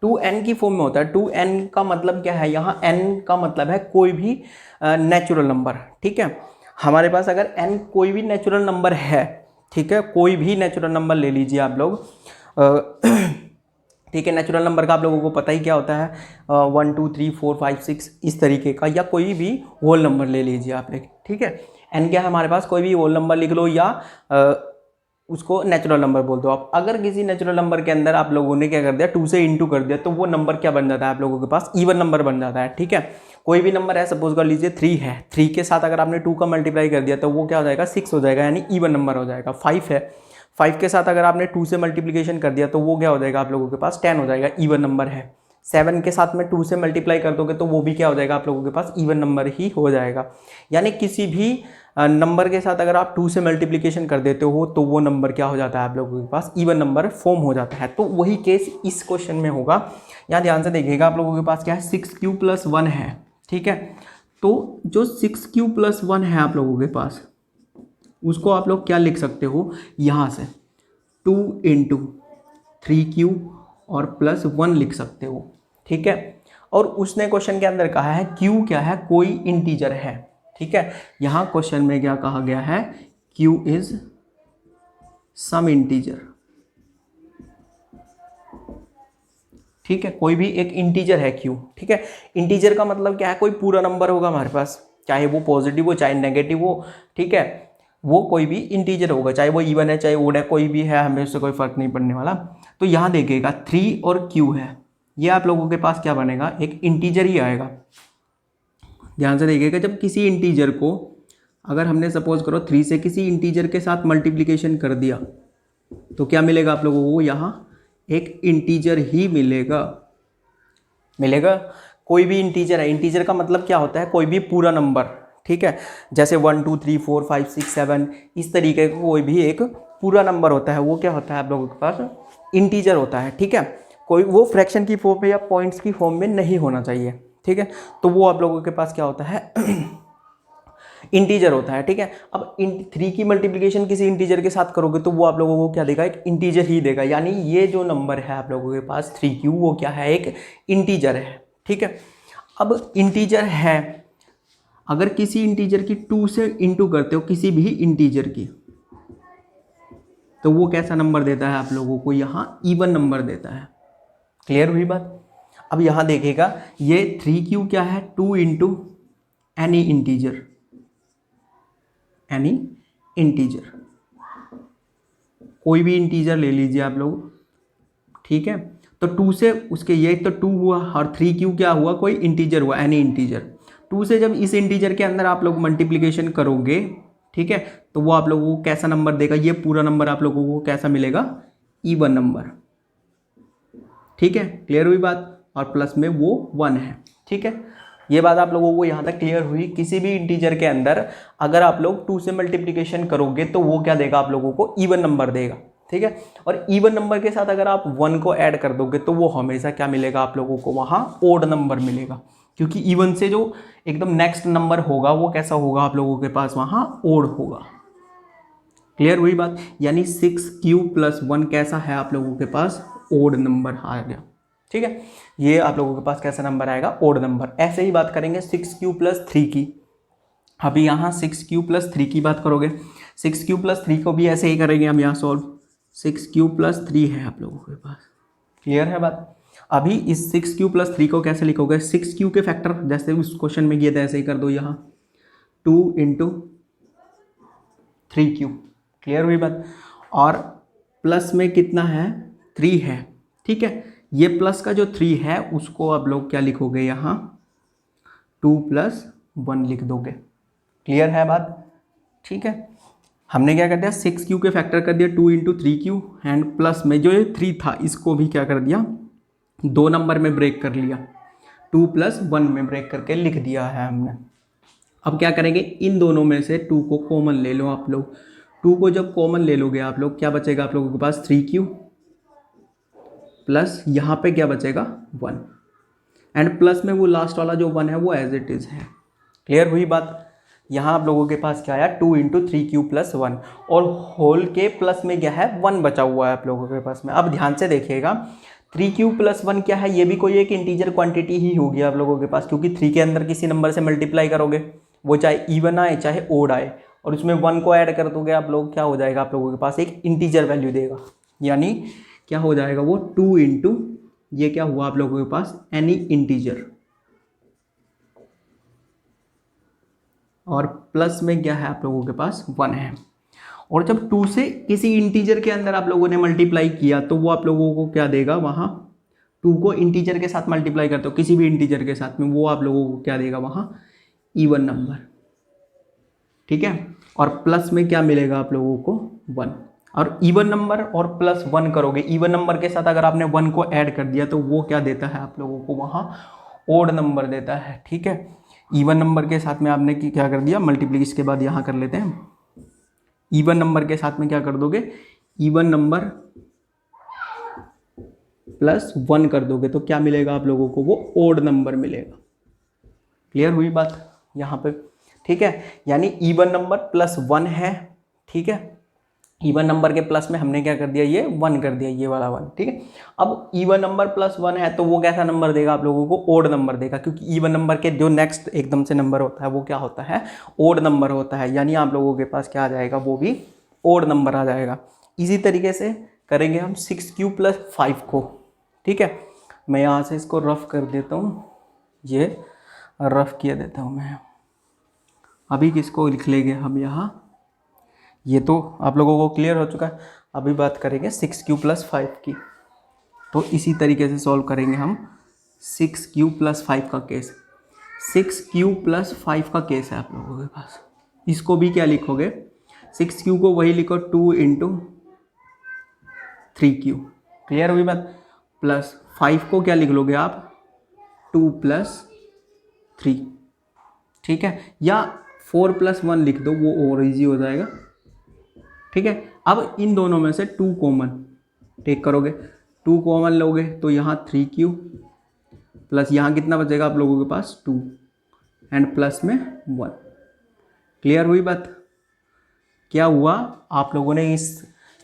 2n की फॉर्म में होता है। 2n का मतलब क्या है, यहाँ n का मतलब है कोई भी नेचुरल नंबर, ठीक है। हमारे पास अगर n कोई भी नेचुरल नंबर है, ठीक है, कोई भी नेचुरल नंबर ले लीजिए आप लोग, ठीक है। नेचुरल नंबर का आप लोगों को पता ही क्या होता है, 1 2 3 4 5 6 इस तरीके का, या कोई भी होल नंबर ले लीजिए आप लोग, ठीक है। n क्या है हमारे पास, कोई भी होल नंबर लिख लो या उसको नेचुरल नंबर बोल दो आप। अगर किसी नेचुरल नंबर के अंदर आप लोगों ने क्या कर दिया, 2 से इंटू कर दिया, तो वो नंबर क्या बन जाता है आप लोगों के पास, इवन नंबर बन जाता है, ठीक है। कोई भी नंबर है, सपोज कर लीजिए 3 है, 3 के साथ अगर आपने 2 का मल्टीप्लाई कर दिया तो वो क्या हो जाएगा, 6 हो जाएगा, यानी इवन नंबर हो जाएगा। 5 है, 5 के साथ अगर आपने 2 से मल्टीप्लिकेशन कर दिया तो वो क्या हो जाएगा आप लोगों के पास, 10 हो जाएगा, इवन नंबर है। 7 के साथ में 2 से मल्टीप्लाई कर दोगे तो वो भी क्या हो जाएगा आप लोगों के पास, इवन नंबर ही हो जाएगा। यानी किसी भी नंबर के साथ अगर आप 2 से मल्टीप्लिकेशन कर देते हो तो वो नंबर क्या हो जाता है आप लोगों के पास, इवन नंबर फॉर्म हो जाता है। तो वही केस इस क्वेश्चन में होगा। यहाँ ध्यान से देखिएगा, आप लोगों के पास क्या है, 6q + 1 है, ठीक है। तो जो 6q + 1 है आप लोगों के पास, उसको आप लोग क्या लिख सकते हो, यहाँ से 2 × 3q और +1 लिख सकते हो, ठीक है। और उसने क्वेश्चन के अंदर कहा है q क्या है, कोई इंटीजर है, ठीक है। यहाँ क्वेश्चन में क्या कहा गया है, q इज सम इंटीजर, ठीक है। कोई भी एक इंटीजर है q, ठीक है। इंटीजर का मतलब क्या है, कोई पूरा नंबर होगा हमारे पास, चाहे वो पॉजिटिव हो चाहे नेगेटिव हो, ठीक है। वो कोई भी इंटीजर होगा, चाहे वो इवन है चाहे ओड है, कोई भी है, हमें उससे कोई फर्क नहीं पड़ने वाला। तो यहाँ देखिएगा 3 और q है, ये आप लोगों के पास क्या बनेगा, एक इंटीजर ही आएगा। ध्यान से देखिएगा, जब किसी इंटीजर को अगर हमने सपोज करो 3 से किसी इंटीजर के साथ मल्टीप्लिकेशन कर दिया तो क्या मिलेगा आप लोगों को, यहाँ एक इंटीजर ही मिलेगा, कोई भी इंटीजर है। इंटीजर का मतलब क्या होता है, कोई भी पूरा नंबर, ठीक है। जैसे 1 2 3 4 5 6 7 इस तरीके का कोई भी एक पूरा नंबर होता है, वो क्या होता है आप लोगों के पास, इंटीजर होता है, ठीक है। कोई वो फ्रैक्शन की फॉर्म में या पॉइंट्स की फॉर्म में नहीं होना चाहिए, ठीक है। तो वो आप लोगों के पास क्या होता है, इंटीजर होता है, ठीक है। अब 3 की मल्टीप्लिकेशन किसी इंटीजर के साथ करोगे तो वो आप लोगों को क्या देगा, एक इंटीजर ही देगा। यानी ये जो नंबर है आप लोगों के पास 3q, वो क्या है, एक इंटीजर है, ठीक है। अब इंटीजर है, अगर किसी इंटीजर की 2 से इंटू करते हो किसी भी इंटीजर की, तो वो कैसा नंबर देता है आप लोगों को, यहाँ इवन नंबर देता है। क्लियर हुई बात। अब यहाँ देखिएगा, ये 3q क्या है, 2 × एनी इंटीजर, कोई भी इंटीजर ले लीजिए आप लोग, ठीक है। तो 2 से उसके ये तो 2 हुआ और 3q क्या हुआ, कोई इंटीजर हुआ, एनी इंटीजर। 2 से जब इस इंटीजर के अंदर आप लोग मल्टीप्लिकेशन करोगे, ठीक है, तो वो आप लोगों को कैसा नंबर देगा, ये पूरा नंबर आप लोगों को कैसा मिलेगा, इवन नंबर, ठीक है। क्लियर हुई बात। और प्लस में वो 1 है, ठीक है। ये बात आप लोगों को यहाँ तक क्लियर हुई। किसी भी इंटीजर के अंदर अगर आप लोग 2 से मल्टीप्लिकेशन करोगे तो वो क्या देगा आप लोगों को, इवन नंबर देगा, ठीक है। और इवन नंबर के साथ अगर आप 1 को ऐड कर दोगे तो वो हमेशा क्या मिलेगा आप लोगों को, वहाँ ओड नंबर मिलेगा, क्योंकि इवन से जो एकदम नेक्स्ट नंबर होगा वो कैसा होगा आप लोगों के पास, वहाँ ओड होगा। क्लियर हुई बात। यानी 6q + 1 कैसा है आप लोगों के पास, ओड नंबर आ गया, ठीक है। ये आप लोगों के पास कैसा नंबर आएगा, ओड नंबर। ऐसे ही बात करेंगे 6q + 3 की। अभी यहाँ 6q + 3 की बात करोगे, 6q + 3 को भी ऐसे ही करेंगे हम यहाँ सॉल्व। 6q + 3 है आप लोगों के पास, क्लियर है बात। अभी इस 6q + 3 को कैसे लिखोगे, 6q के फैक्टर जैसे उस क्वेश्चन में किए थे ऐसे ही कर दो, यहाँ 2 × 3q। क्लियर हुई बात। और प्लस में कितना है, 3 है, ठीक है। ये प्लस का जो 3 है उसको आप लोग क्या लिखोगे, यहाँ 2 + 1 लिख दोगे, क्लियर है बात? ठीक है, हमने क्या कर दिया, 6q के फैक्टर कर दिया 2 इंटू 3q एंड प्लस में जो ये 3 था इसको भी क्या कर दिया, 2 नंबर में ब्रेक कर लिया, 2 + 1 में ब्रेक करके लिख दिया है हमने। अब क्या करेंगे, इन दोनों में से 2 को कॉमन ले लो आप लोग। 2 को जब कॉमन ले लोगे आप लोग, क्या बचेगा आप लोगों के पास, 3q प्लस यहाँ पे क्या बचेगा 1 एंड प्लस में वो लास्ट वाला जो 1 है वो एज इट इज़ है। क्लियर हुई बात? यहाँ आप लोगों के पास क्या आया, 2 इंटू 3q प्लस 1 और होल के प्लस में क्या है 1 बचा हुआ है आप लोगों के पास में। अब ध्यान से देखिएगा, 3q प्लस 1 क्या है, ये भी कोई एक इंटीजर क्वांटिटी ही होगी आप लोगों के पास, क्योंकि 3 के अंदर किसी नंबर से मल्टीप्लाई करोगे, वो चाहे इवन आए चाहे ओड आए, और उसमें 1 को ऐड कर दोगे आप लोग, क्या हो जाएगा आप लोगों के पास एक इंटीजर वैल्यू देगा, यानी क्या हो जाएगा वो 2 इंटू ये क्या हुआ आप लोगों के पास एनी इंटीजर, और प्लस में क्या है आप लोगों के पास 1 है। और जब 2 से किसी इंटीजर के अंदर आप लोगों ने मल्टीप्लाई किया तो वो आप लोगों को क्या देगा, वहाँ 2 को इंटीजर के साथ मल्टीप्लाई करते हो किसी भी इंटीजर के साथ में, वो आप लोगों को क्या देगा वहाँ इवन नंबर। ठीक है, और प्लस में क्या मिलेगा आप लोगों को 1, और इवन नंबर और प्लस 1 करोगे, इवन नंबर के साथ अगर आपने 1 को ऐड कर दिया तो वो क्या देता है आप लोगों को वहाँ ओड नंबर देता है। ठीक है, इवन नंबर के साथ में आपने क्या कर दिया मल्टीप्लाई, इसके बाद यहाँ कर लेते हैं, इवन नंबर के साथ में क्या कर दोगे, इवन नंबर प्लस 1 कर दोगे तो क्या मिलेगा आप लोगों को, वो ओड नंबर मिलेगा। क्लियर हुई बात यहाँ पे? ठीक है, यानी इवन नंबर प्लस 1 है। ठीक है, इवन नंबर के प्लस में हमने क्या कर दिया, ये 1 कर दिया, ये वाला 1। ठीक है, अब इवन नंबर प्लस 1 है तो वो कैसा नंबर देगा आप लोगों को, ओड नंबर देगा, क्योंकि इवन नंबर के जो नेक्स्ट एकदम से नंबर होता है वो क्या होता है, ओड नंबर होता है, यानी आप लोगों के पास क्या आ जाएगा, वो भी ओड नंबर आ जाएगा। इसी तरीके से करेंगे हम 6q प्लस 5 को। ठीक है, मैं यहाँ से इसको रफ कर देता हूँ, ये रफ किया देता हूँ मैं। अभी किसको लिख लेंगे हम यहाँ, ये तो आप लोगों को क्लियर हो चुका है। अभी बात करेंगे 6q प्लस 5 की, तो इसी तरीके से सॉल्व करेंगे हम 6q प्लस 5 का केस। 6q प्लस 5 का केस है आप लोगों के पास, इसको भी क्या लिखोगे, 6q को वही लिखो 2 इंटू 3q। क्लियर हुई बात? प्लस 5 को क्या लिख लोगे आप, 2 प्लस 3। ठीक है, या 4 प्लस 1 लिख दो, वो और ईजी हो जाएगा। ठीक है, अब इन दोनों में से 2 कॉमन टेक करोगे, 2 कॉमन लोगे तो यहाँ 3q प्लस यहाँ कितना बचेगा आप लोगों के पास 2 एंड प्लस में 1। क्लियर हुई बात? क्या हुआ, आप लोगों ने इस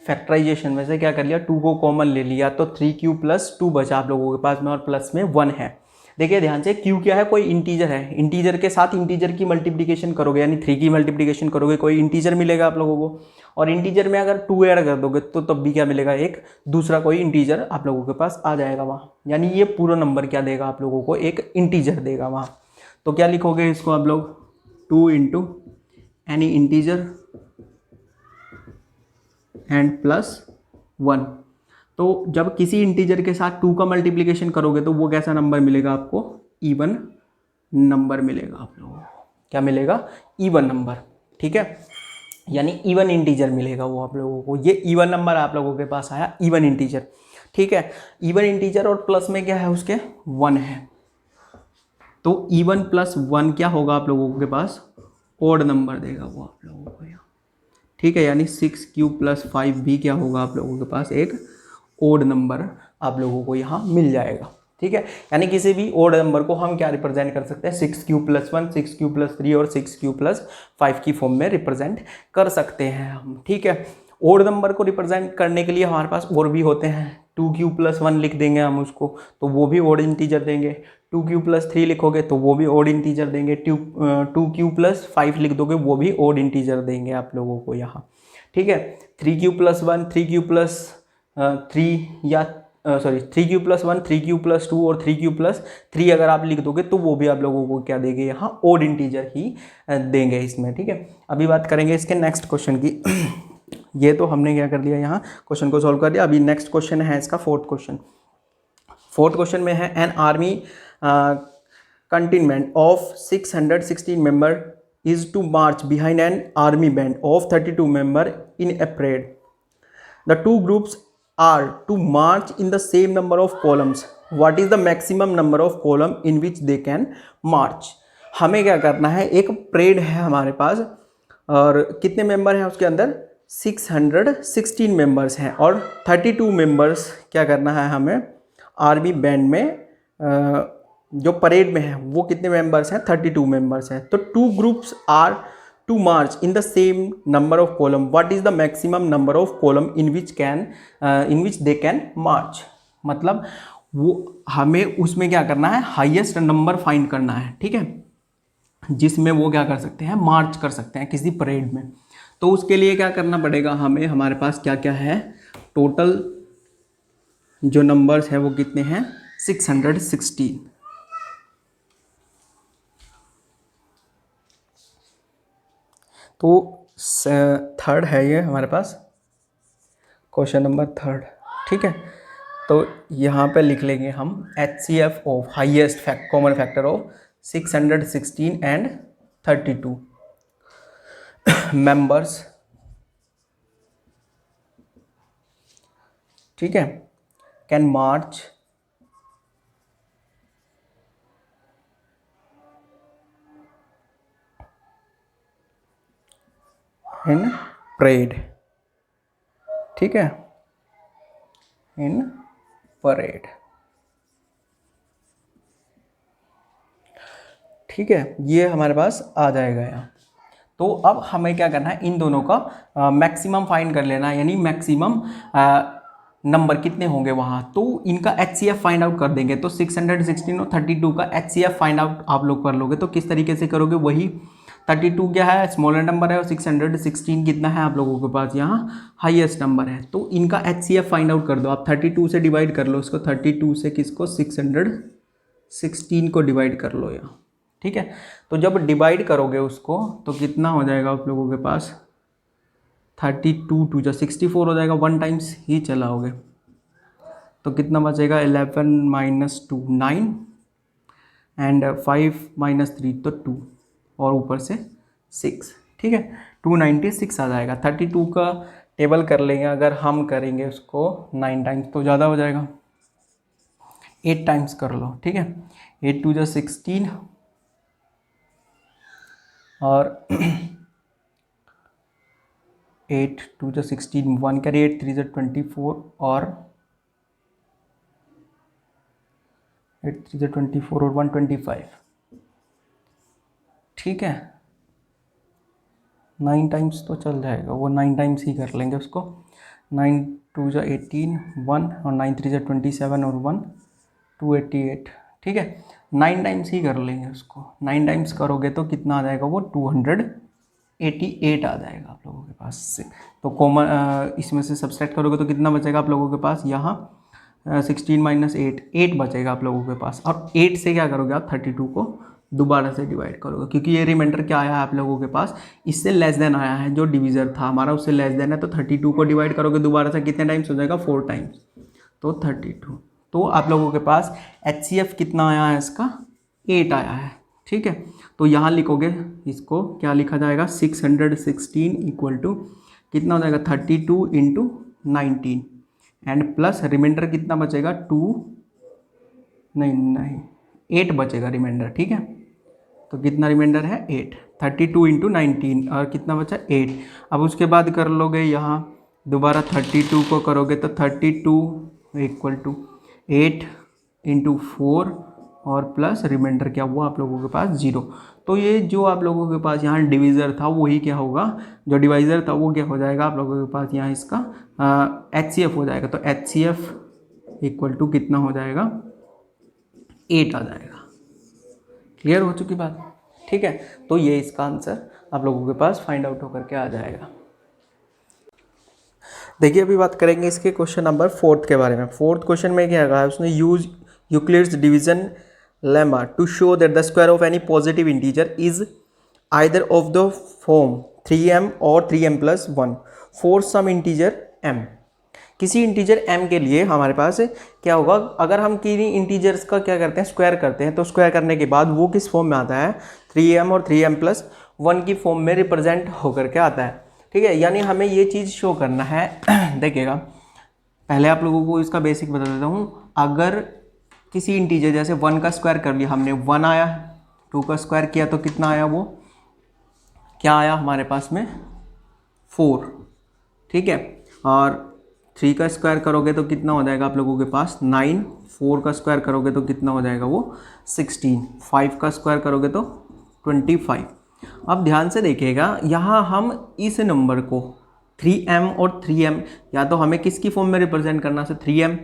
फैक्टराइजेशन में से क्या कर लिया, 2 को कॉमन ले लिया तो 3q प्लस 2 बचा आप लोगों के पास में, और प्लस में 1 है। देखिए ध्यान से, q क्या है, कोई इंटीजर है, इंटीजर के साथ इंटीजर की मल्टीप्लिकेशन करोगे, यानी 3 की मल्टीप्लिकेशन करोगे, कोई इंटीजर मिलेगा आप लोगों को, और इंटीजर में अगर 2 ऐड कर दोगे तो तब भी क्या मिलेगा, एक दूसरा कोई इंटीजर आप लोगों के पास आ जाएगा वहाँ, यानी ये पूरा नंबर क्या देगा आप लोगों को, एक इंटीजर देगा वहाँ। तो क्या लिखोगे इसको आप लोग, 2 into any integer and plus 1। तो जब किसी इंटीजर के साथ 2 का मल्टीप्लिकेशन करोगे तो वो कैसा नंबर मिलेगा आपको, इवन नंबर मिलेगा आप लोगों को। क्या मिलेगा, इवन नंबर। ठीक है, यानी इवन इंटीजर मिलेगा वो आप लोगों को, ये इवन नंबर आप लोगों के पास आया, इवन इंटीजर। ठीक है, इवन इंटीजर और प्लस में क्या है उसके 1 है, तो इवन प्लस 1 क्या होगा आप लोगों के पास, ओड नंबर देगा वो आप लोगों को यहाँ। ठीक है, यानी 6q प्लस 5 भी क्या होगा आप लोगों के पास, एक ओड नंबर आप लोगों को यहाँ मिल जाएगा। ठीक है, यानी किसी भी ओड नंबर को हम क्या रिप्रेजेंट कर सकते हैं, 6q प्लस 1, 6q प्लस 3 और 6q प्लस 5 की फॉर्म में रिप्रेजेंट कर सकते हैं हम। ठीक है, ओड नंबर को रिप्रेजेंट करने के लिए हमारे पास और भी होते हैं, 2q प्लस 1 लिख देंगे हम उसको, तो वो भी ओड इंटीजर देंगे, 2q प्लस 3 लिखोगे तो वो भी ओड इंटीजर देंगे, 2q प्लस 5 लिख दोगे वो भी ओड इंटीजर देंगे आप लोगों को यहाँ। ठीक है, 3q प्लस 1, 3q प्लस 3 या 3q प्लस 1, 3q प्लस 2 और 3q प्लस 3 अगर आप लिख दोगे तो वो भी आप लोगों को क्या देंगे यहाँ, ओड इंटीजर ही देंगे इसमें। ठीक है, अभी बात करेंगे इसके नेक्स्ट क्वेश्चन की। ये तो हमने क्या कर दिया, यहाँ क्वेश्चन को सॉल्व कर दिया। अभी नेक्स्ट क्वेश्चन है इसका फोर्थ क्वेश्चन। फोर्थ क्वेश्चन में है, an army contingent of 616 member is to march behind an army band of 32 members in a parade. The two groups are to march in the same number of columns. What is the maximum number of column in which they can march? हमें क्या करना है, एक परेड है हमारे पास और कितने मेंबर हैं उसके अंदर, 616 मेंबर्स हैं और 32 मेंबर्स क्या करना है हमें आर्मी बैंड में जो परेड में है वो कितने मेंबर्स हैं, 32 मेंबर्स हैं. तो two groups are to march in the same number of column. What is the maximum number of column in which they can march. मतलब वो हमें उसमें क्या करना है, हाईएस्ट नंबर फाइंड करना है, ठीक है, जिसमें वो क्या कर सकते हैं, मार्च कर सकते हैं किसी परेड में. तो उसके लिए क्या करना पड़ेगा हमें, हमारे पास क्या क्या है, टोटल जो नंबर्स है वो कितने हैं, 616. तो थर्ड है ये हमारे पास क्वेश्चन नंबर 3, ठीक है. तो यहाँ पे लिख लेंगे हम HCF of highest common factor of 616 and 32 members, ठीक है, कैन मार्च इन परेड, ठीक है, इन परेड, ठीक है. ये हमारे पास आ जाएगा यहाँ. तो अब हमें क्या करना है, इन दोनों का मैक्सिमम फाइंड कर लेना है, यानी मैक्सिमम नंबर कितने होंगे वहाँ. तो इनका HCF फाइंड आउट कर देंगे. तो 616 और 32 का HCF फाइंड आउट आप लोग कर लोगे. तो किस तरीके से करोगे, वही 32 क्या है, स्मॉलर नंबर है, और 616 कितना है आप लोगों के पास यहाँ हाईएस्ट नंबर है. तो इनका HCF फाइंड आउट कर दो आप. 32 से डिवाइड कर लो इसको, 32 से किसको, 616 को डिवाइड कर लो यहाँ, ठीक है. तो जब डिवाइड करोगे उसको तो कितना हो जाएगा आप लोगों के पास, 32 2 जा 64 हो जाएगा. 1 टाइम्स ही चलाओगे तो कितना बचेगा, 11 - 2 9 एंड 5 - 3 तो 2 और ऊपर से 6, ठीक है, 296 आ जाएगा. 32 का टेबल कर लेंगे अगर हम करेंगे उसको 9 टाइम्स तो ज़्यादा हो जाएगा. 8 टाइम्स कर लो, ठीक है. 8 2 जा 16 और 8 2 जा 16, 1 कैरी, 8 3 जा 24 और 8 3 जा 24 और 125, ठीक है. 9 टाइम्स तो चल जाएगा, वो 9 टाइम्स ही कर लेंगे उसको. 9 2 जा 18, 1 और 9 3 जा 27 और 1 288, ठीक है. 9 टाइम्स ही कर लेंगे उसको. 9 टाइम्स करोगे तो कितना आ जाएगा, वो 288 आ जाएगा आप लोगों के पास से. तो कॉमन इसमें से सब्सट्रैक्ट करोगे तो कितना बचेगा आप लोगों के पास यहाँ, 16 - 8 बचेगा आप लोगों के पास. और 8 से क्या करोगे आप, 32 को दोबारा से डिवाइड करोगे, क्योंकि ये रिमाइंडर क्या आया है आप लोगों के पास, इससे लेस देन आया है. जो डिविजर था हमारा उससे लेस देन है. तो 32 को डिवाइड करोगे दोबारा से कितने टाइम्स हो जाएगा, 4 टाइम्स, तो 32. तो आप लोगों के पास HCF कितना आया है इसका, 8 आया है, ठीक है. तो यहाँ लिखोगे इसको, क्या लिखा जाएगा, 616 इक्वल टू कितना हो जाएगा, 32 × 19 एंड प्लस रिमाइंडर कितना बचेगा, 8 बचेगा रिमाइंडर, ठीक है. तो कितना रिमाइंडर है, 8. 32 × 19 और कितना बचा, 8. अब उसके बाद कर लोगे यहाँ दोबारा 32 को करोगे तो 32 इक्वल टू 8 × 4 और प्लस रिमाइंडर क्या हुआ आप लोगों के पास, 0. तो ये जो आप लोगों के पास यहाँ डिवीज़र था वही क्या होगा, जो डिवाइज़र था वो क्या हो जाएगा आप लोगों के पास यहाँ इसका HCF हो जाएगा. तो HCF इक्वल टू कितना हो जाएगा, 8 आ जाएगा. क्लियर हो चुकी बात, ठीक है. तो ये इसका आंसर आप लोगों के पास फाइंड आउट होकर के आ जाएगा. देखिए अभी बात करेंगे इसके क्वेश्चन नंबर 4 के बारे में. 4th क्वेश्चन में क्या कहा है उसने, use Euclid's division lemma to show that the square of any positive integer is either of the form 3m और 3m+1 for some integer m. किसी इंटीजर m के लिए हमारे पास क्या होगा, अगर हम किसी इंटीजर्स का क्या करते हैं, स्क्वायर करते हैं, तो स्क्वायर करने के बाद वो किस फॉर्म में आता है, 3m और 3m+1 1 की फॉर्म में रिप्रेजेंट होकर के आता है, ठीक है। यानी हमें ये चीज़ शो करना है देखिएगा, पहले आप लोगों को इसका बेसिक बता देता हूँ। अगर किसी इंटीजर जैसे 1 का स्क्वायर कर लिया हमने, 1 आया, 2 का स्क्वायर किया तो कितना आया, वो क्या आया हमारे पास में 4, ठीक है। और 3 का स्क्वायर करोगे तो कितना हो जाएगा आप लोगों के पास 9, 4 का स्क्वायर करोगे तो कितना हो जाएगा वो 16, 5 का स्क्वायर करोगे तो 25। अब ध्यान से देखिएगा, यहाँ हम इस नंबर को 3m और 3m, या तो हमें किसकी फॉर्म में रिप्रेजेंट करना है 3m,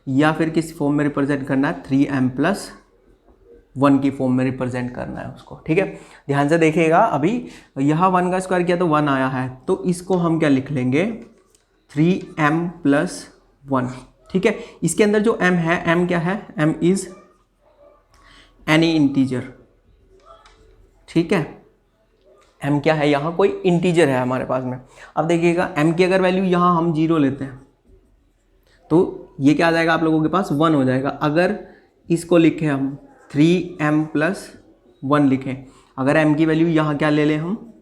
या फिर किस फॉर्म में रिप्रेजेंट करना है 3m+1 की फॉर्म में रिप्रेजेंट करना है उसको, ठीक है। ध्यान से देखिएगा, अभी यहाँ 1 का स्क्वायर किया तो 1 आया है, तो इसको हम क्या लिख लेंगे 3m+1, ठीक है। इसके अंदर जो m है, m क्या है, m इज़ एनी इंटीजर, ठीक है। m क्या है, यहाँ कोई इंटीजर है हमारे पास में। अब देखिएगा m की अगर वैल्यू यहाँ हम 0 लेते हैं तो ये क्या आ जाएगा आप लोगों के पास 1 हो जाएगा। अगर इसको लिखें हम 3m+1 लिखें, अगर m की वैल्यू यहाँ क्या ले लें हम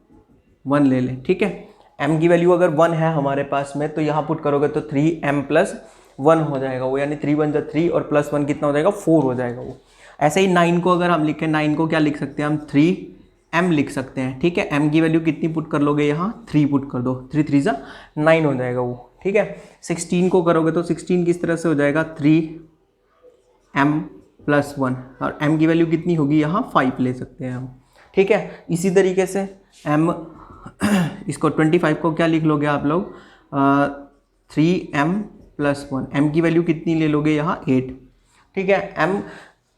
1 ले लें, ठीक है। m की वैल्यू अगर 1 है हमारे पास में तो यहाँ पुट करोगे तो 3m+1 हो जाएगा वो, यानी 3 × 3 और +1 कितना हो जाएगा 4 हो जाएगा वो। ऐसे ही 9 को अगर हम लिखें, 9 को क्या लिख सकते हैं हम 3m लिख सकते हैं, ठीक है। m की वैल्यू कितनी पुट कर लोगे यहाँ 3 पुट कर दो, 3 3 जा 9 हो जाएगा वो, ठीक है। 16 को करोगे तो 16 किस तरह से हो जाएगा 3m+1, और m की वैल्यू कितनी होगी यहाँ 5 ले सकते हैं हम, ठीक है। इसी तरीके से m इसको 25 को क्या लिख लोगे आप लोग 3m+1, m की वैल्यू कितनी ले लोगे यहाँ 8, ठीक है। m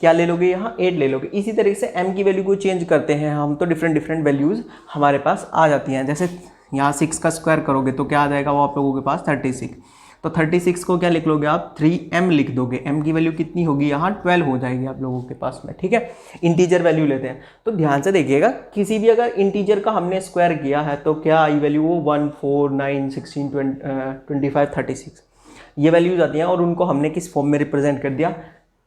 क्या ले लोगे यहाँ 8 ले लोगे। इसी तरीके से m की वैल्यू को चेंज करते हैं हम तो डिफरेंट वैल्यूज़ हमारे पास आ जाती हैं। जैसे यहाँ 6 का स्क्वायर करोगे तो क्या आ जाएगा वो आप लोगों के पास 36, तो 36 को क्या लिख लोगे आप 3m लिख दोगे, m की वैल्यू कितनी होगी यहाँ 12 हो जाएगी आप लोगों के पास में, ठीक है। इंटीजर वैल्यू लेते हैं तो ध्यान से देखिएगा, किसी भी अगर इंटीजर का हमने स्क्वायर किया है तो क्या आई वैल्यू वो 1, 4, 9, 16, 25, 36 ये वैल्यूज आती हैं, और उनको हमने किस फॉर्म में रिप्रेजेंट कर दिया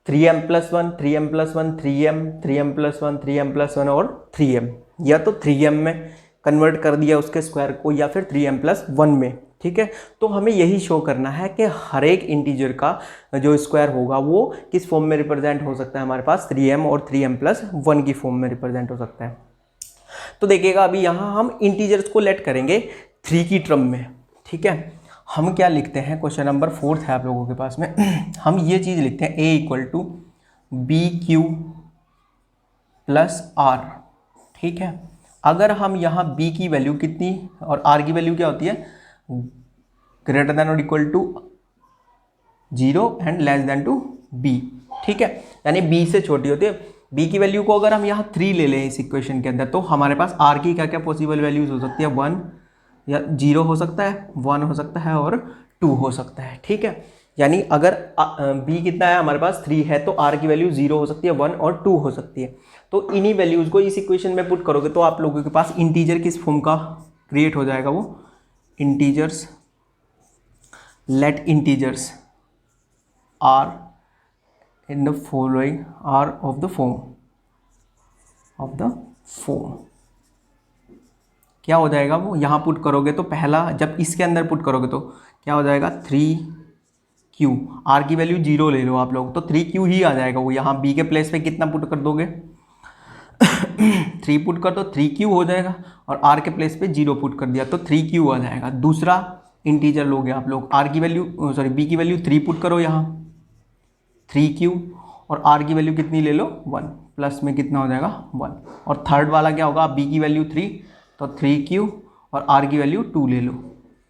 3m+1, 3m+1, 3m, 3m+1, 3m+1 और 3m, या तो 3m में कन्वर्ट कर दिया उसके स्क्वायर को या फिर 3m+1 में, ठीक है। तो हमें यही शो करना है कि हर एक इंटीजर का जो स्क्वायर होगा वो किस फॉर्म में रिप्रेजेंट हो सकता है हमारे पास 3m और 3m+1 की फॉर्म में रिप्रेजेंट हो सकता है। तो देखिएगा अभी यहाँ हम इंटीजर्स को लेट करेंगे 3 की टर्म में, ठीक है। हम क्या लिखते हैं, क्वेश्चन नंबर 4 है आप लोगों के पास में हम ये चीज़ लिखते हैं a = bq + r, ठीक है। अगर हम यहाँ b की वैल्यू कितनी और r की वैल्यू क्या होती है > 0 एंड < b, ठीक है। यानी b से छोटी होती है। b की वैल्यू को अगर हम यहाँ 3 ले लें इस इक्वेशन के अंदर तो हमारे पास r की क्या क्या पॉसिबल वैल्यूज हो सकती है 1 या 0 हो सकता है, 1 हो सकता है और 2 हो सकता है, ठीक है। यानी अगर b कितना है हमारे पास 3 है तो r की वैल्यू 0 हो सकती है, 1 और 2 हो सकती है। तो इन्हीं वैल्यूज़ को इस इक्वेशन में पुट करोगे तो आप लोगों के पास इंटीजर किस फॉर्म का क्रिएट हो जाएगा वो integers, let integers are in the following are of the form क्या हो जाएगा वो यहाँ पुट करोगे तो पहला जब इसके अंदर पुट करोगे तो क्या हो जाएगा 3q, r की वैल्यू 0 ले लो आप लोग तो 3q ही आ जाएगा वो। यहाँ b के प्लेस पे कितना पुट कर दोगे 3 पुट कर दो 3q हो जाएगा, और r के प्लेस पे 0 पुट कर दिया तो 3q आ जाएगा। दूसरा इंटीजर लोगे आप लोग, r की वैल्यू b की वैल्यू 3 पुट करो यहाँ 3q, और r की वैल्यू कितनी ले लो 1, प्लस में कितना हो जाएगा 1, और थर्ड वाला क्या होगा b की वैल्यू 3 तो 3q और r की वैल्यू 2 ले लो।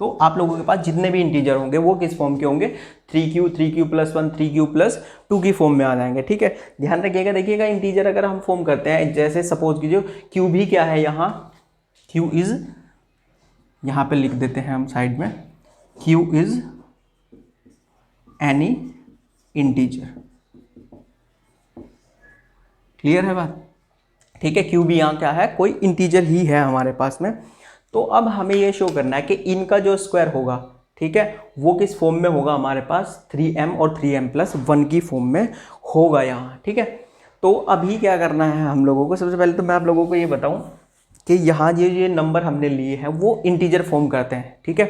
तो आप लोगों के पास जितने भी इंटीजर होंगे वो किस फॉर्म के होंगे 3q, 3q+1, 3q+2 की फॉर्म में आ जाएंगे, ठीक है। ध्यान रखिएगा, देखिएगा इंटीजर अगर हम फॉर्म करते हैं जैसे सपोज कीजिए q भी क्या है यहाँ q इज़, यहाँ पे लिख देते हैं हम साइड में q is any integer, clear है बात, ठीक है। q भी यहाँ क्या है कोई इंटीजर ही है हमारे पास में। तो अब हमें ये शो करना है कि इनका जो स्क्वायर होगा, ठीक है, वो किस फॉर्म में होगा हमारे पास 3m और 3m+1 की फॉर्म में होगा यहाँ, ठीक है। तो अभी क्या करना है हम लोगों को, सबसे पहले तो मैं आप लोगों को ये बताऊं कि यहाँ ये नंबर हमने लिए हैं वो इंटीजर फॉर्म करते हैं, ठीक है।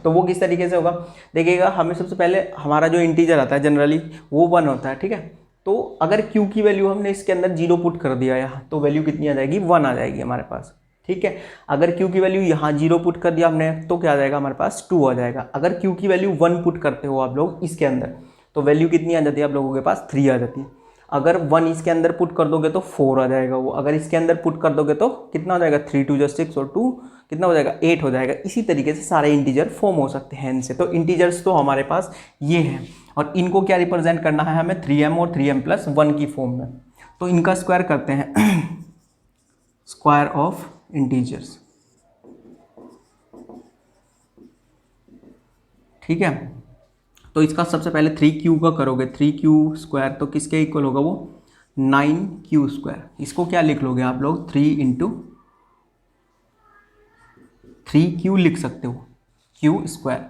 तो वो किस तरीके से होगा, देखिएगा हमें सबसे पहले हमारा जो इंटीजर आता है जनरली वो 1 होता है, ठीक है। तो अगर q की वैल्यू हमने इसके अंदर 0 पुट कर दिया यहाँ, तो वैल्यू कितनी आ जाएगी, 1 आ जाएगी हमारे पास, ठीक है। अगर q की वैल्यू यहाँ 0 पुट कर दिया हमने तो क्या आ जाएगा हमारे पास 2 आ जाएगा। अगर q की वैल्यू 1 पुट करते हो आप लोग इसके अंदर तो वैल्यू कितनी आ जाती है आप लोगों के पास, 3 आ जाती है। अगर 1 इसके अंदर पुट कर दोगे तो 4 आ जाएगा वो, अगर इसके अंदर पुट कर दोगे तो कितना हो जाएगा, 3 2 6 और 2 कितना हो जाएगा, 8 हो जाएगा। इसी तरीके से सारे इंटीजर फॉर्म हो सकते हैं इनसे। तो इंटीजर्स तो हमारे पास ये हैं और इनको क्या रिप्रेजेंट करना है हमें 3m और 3m+1 की फॉर्म में। तो इनका स्क्वायर करते हैं स्क्वायर ऑफ इंटीजर्स, ठीक है। तो इसका सबसे पहले 3q का करोगे, 3q स्क्वायर तो किसके इक्वल होगा वो, 9q स्क्वायर। इसको क्या लिख लोगे आप लोग, 3 × 3q लिख सकते हो, q स्क्वायर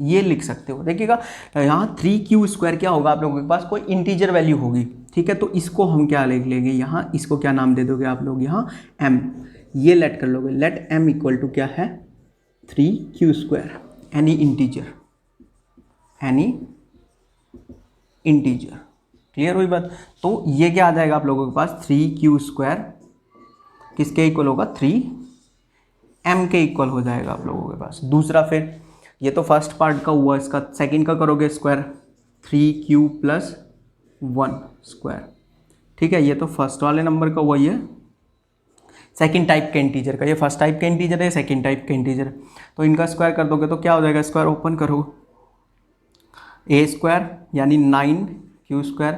ये लिख सकते हो। देखिएगा यहाँ 3q स्क्वायर क्या होगा, आप लोगों के पास कोई इंटीजर वैल्यू होगी, ठीक है। तो इसको हम क्या लिख लेंगे यहाँ, इसको क्या नाम दे दोगे आप लोग यहाँ m, ये लेट कर लोगे, लेट m इक्वल टू क्या है 3q square, any integer, any integer, clear हुई बात। तो ये क्या आ जाएगा आप लोगों के पास, 3q स्क्वायर किसके इक्वल होगा, 3m के इक्वल हो जाएगा आप लोगों के पास। दूसरा फिर ये तो फर्स्ट पार्ट का हुआ, इसका सेकंड का करोगे स्क्वायर, 3q+1 स्क्वायर, ठीक है। ये तो फर्स्ट वाले नंबर का हुआ, ये सेकंड टाइप के इंटीजर का, ये फर्स्ट टाइप के इंटीजर है, सेकंड टाइप के इंटीजर। तो इनका स्क्वायर कर दोगे तो क्या हो जाएगा, स्क्वायर ओपन करो, a स्क्वायर यानी 9q square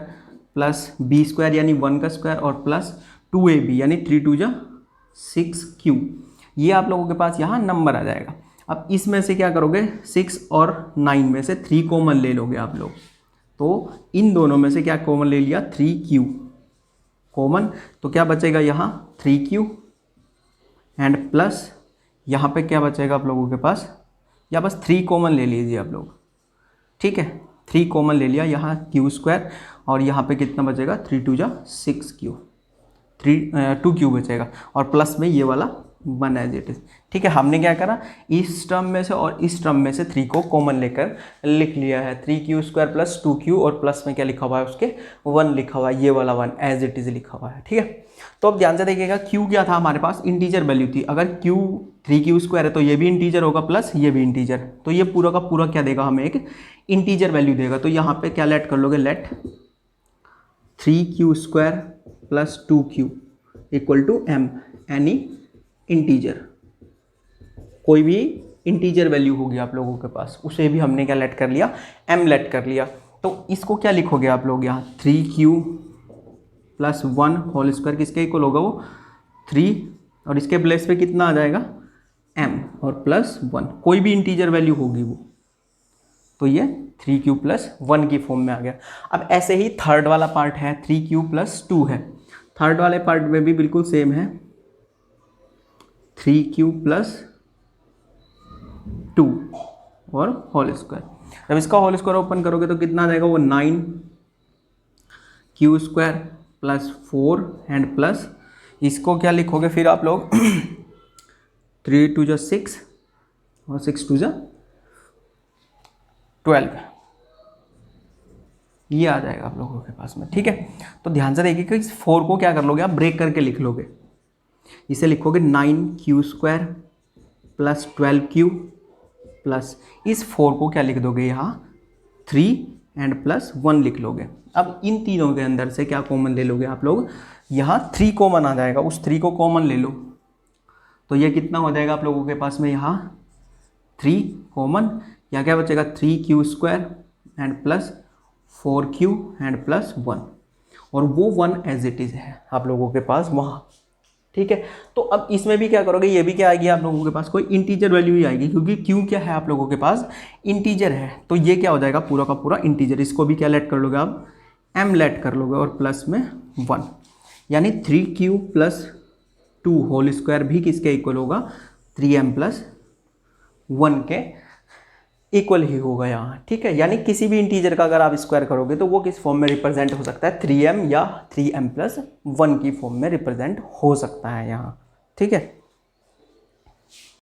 plus b square यानी 1 का स्क्वायर और प्लस 2ab यानी 3 2 6q। ये आप लोगों के पास यहाँ नंबर आ जाएगा। अब इसमें से क्या करोगे, 6 और 9 में से 3 कॉमन ले लोगे आप लोग। तो इन दोनों में से क्या कॉमन ले लिया, 3q कॉमन, तो क्या बचेगा यहाँ 3q एंड प्लस यहाँ पे क्या बचेगा आप लोगों के पास, या बस 3 कॉमन ले लीजिए आप लोग, ठीक है। 3 कॉमन ले लिया, यहाँ q स्क्वायर और यहाँ पे कितना बचेगा, 3 2 6q, 2q बचेगा और प्लस में ये वाला 1 एज इट इज, ठीक है। हमने क्या करा, इस टर्म में से और इस टर्म में से 3 को कॉमन लेकर लिख लिया है, 3q स्क्वायर प्लस 2q और प्लस में क्या लिखा हुआ है उसके 1 लिखा हुआ है, ये वाला 1 एज इट इज लिखा हुआ है, ठीक है। तो अब ध्यान से देखिएगा q क्या था हमारे पास, इंटीजर वैल्यू थी। अगर q 3q स्क्वायर है तो ये भी इंटीजर होगा प्लस ये भी इंटीजर, तो ये पूरा का पूरा क्या देगा हमें, एक इंटीजर वैल्यू देगा। तो यहाँ पे क्या लेट कर लोगे, let 3q square plus 2q equal to m, any integer, कोई भी इंटीजर वैल्यू होगी आप लोगों के पास उसे भी हमने क्या लेट कर लिया, m लेट कर लिया। तो इसको क्या लिखोगे आप लोग यहाँ, 3q+1 होल स्क्वायर किसके इक्वल होगा वो 3 और इसके प्लेस पे कितना आ जाएगा m और प्लस 1, कोई भी इंटीजर वैल्यू होगी वो, तो ये 3q+1 की फॉर्म में आ गया। अब ऐसे ही थर्ड वाला पार्ट है, 3q+2 है, थर्ड वाले पार्ट में भी बिल्कुल सेम है, 3q+2 और होल स्क्वायर। जब इसका होल स्क्वायर ओपन करोगे तो कितना आ जाएगा वो 9q square plus 4 and plus इसको क्या लिखोगे फिर आप लोग 3 2 6 और 6 2 12, ये आ जाएगा आप लोगों के पास में, ठीक है। तो ध्यान से देखिए कि इस 4 को क्या कर लोगे आप, ब्रेक करके लिख लोगे, इसे लिखोगे 9q square plus 12q plus इस 4 को क्या लिख दोगे यहाँ 3 एंड प्लस 1 लिख लोगे। अब इन तीनों के अंदर से क्या कॉमन ले लोगे आप लोग, यहाँ 3 कॉमन आ जाएगा, उस 3 को कॉमन ले लो तो ये कितना हो जाएगा आप लोगों के पास में यहाँ 3 कॉमन, या क्या बचेगा 3q square and plus 4q and plus 1 और वो 1 एज इट इज़ है आप लोगों के पास वहाँ, ठीक है। तो अब इसमें भी क्या करोगे, ये भी क्या आएगी आप लोगों के पास कोई इंटीजर वैल्यू ही आएगी, क्योंकि q क्या है आप लोगों के पास इंटीजर है, तो ये क्या हो जाएगा पूरा का पूरा इंटीजर। इसको भी क्या लेट कर लोगे आप, m लेट कर लोगे और प्लस में 1, यानी 3q+2 होल स्क्वायर भी किसके इक्वल होगा 3m+1 के इक्वल ही होगा यहाँ, ठीक है। यानी किसी भी इंटीजर का अगर आप स्क्वायर करोगे तो वो किस फॉर्म में रिप्रेजेंट हो सकता है, 3m या 3m+1 की फॉर्म में रिप्रेजेंट हो सकता है यहाँ, ठीक है।